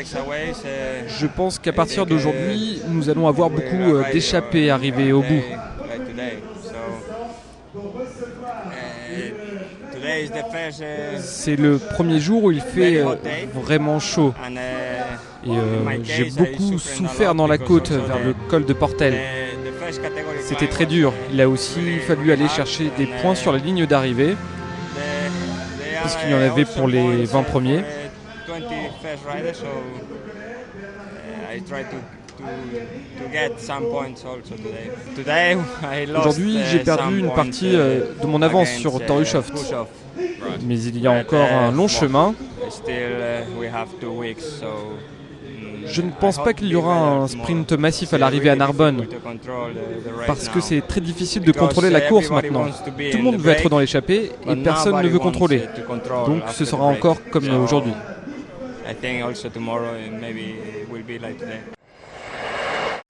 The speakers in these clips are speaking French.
Je pense qu'à partir d'aujourd'hui, nous allons avoir beaucoup d'échappées arrivées au bout. C'est le premier jour où il fait vraiment chaud. Et j'ai beaucoup souffert dans la côte vers le col de Portel. C'était très dur. Il a aussi fallu aller chercher des points sur la ligne d'arrivée, puisqu'il y en avait pour les 20 premiers. Aujourd'hui, j'ai perdu une partie de mon avance sur Torushoft. Mais il y a encore un long chemin. Je ne pense pas qu'il y aura un sprint massif à l'arrivée à Narbonne, parce que c'est très difficile de contrôler la course maintenant. Tout le monde veut être dans l'échappée et personne ne veut contrôler. Donc ce sera encore comme aujourd'hui.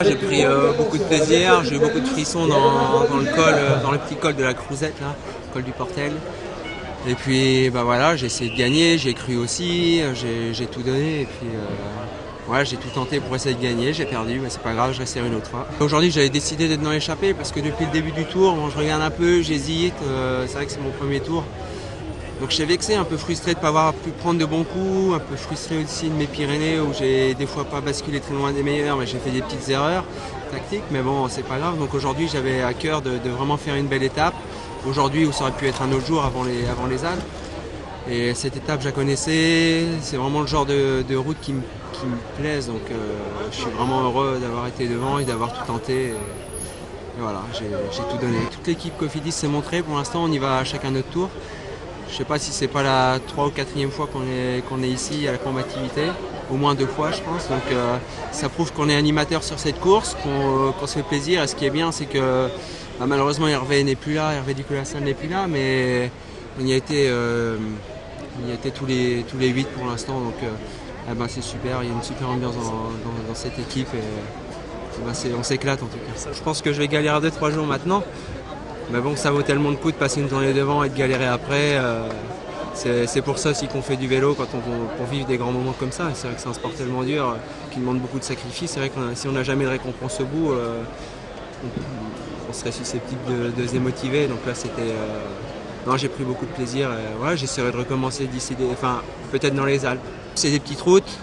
J'ai pris beaucoup de plaisir, j'ai eu beaucoup de frissons dans le col, dans le petit col de la Crouzette, là, le col du Portel. Et puis bah voilà, j'ai essayé de gagner, j'ai cru aussi, j'ai tout donné et puis voilà, j'ai tout tenté pour essayer de gagner, j'ai perdu, mais c'est pas grave, je resterai une autre fois. Aujourd'hui j'avais décidé d'être dans l'échappée parce que depuis le début du tour, bon, je regarde un peu, j'hésite, c'est vrai que c'est mon premier tour. Donc j'étais vexé, un peu frustré de ne pas avoir pu prendre de bons coups, un peu frustré aussi de mes Pyrénées où j'ai des fois pas basculé très loin des meilleurs, mais j'ai fait des petites erreurs tactiques, mais bon c'est pas grave. Donc aujourd'hui j'avais à cœur de vraiment faire une belle étape. Aujourd'hui où ça aurait pu être un autre jour avant les Alpes. Et cette étape je la connaissais, c'est vraiment le genre de route qui me plaise, donc je suis vraiment heureux d'avoir été devant et d'avoir tout tenté. Et voilà, j'ai tout donné. Toute l'équipe Cofidis s'est montrée, pour l'instant on y va à chacun notre tour. Je ne sais pas si c'est pas la 3e ou 4e fois qu'on est ici à la combativité, au moins 2 fois je pense. Donc ça prouve qu'on est animateur sur cette course, qu'on se fait plaisir. Et ce qui est bien, c'est que malheureusement Hervé n'est plus là, Hervé Duculassal n'est plus là, mais on y a été tous les 8 pour l'instant. Donc c'est super, il y a une super ambiance dans cette équipe et on s'éclate en tout cas. Je pense que je vais galérer 2-3 jours maintenant. Mais bon, ça vaut tellement de coups de passer une journée devant et de galérer après. C'est pour ça aussi qu'on fait du vélo pour vivre des grands moments comme ça. C'est vrai que c'est un sport tellement dur qui demande beaucoup de sacrifices. C'est vrai que si on n'a jamais de récompense au bout, on serait susceptible de se démotiver. Donc là, non, j'ai pris beaucoup de plaisir. Voilà, j'essaierai de recommencer d'ici, peut-être dans les Alpes. C'est des petites routes.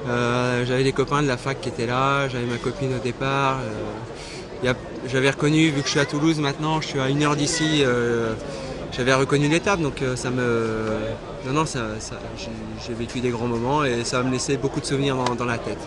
J'avais des copains de la fac qui étaient là. J'avais ma copine au départ. J'avais reconnu, vu que je suis à Toulouse maintenant, je suis à 1 heure d'ici, j'avais reconnu l'étape, donc j'ai vécu des grands moments et ça va me laisser beaucoup de souvenirs dans la tête.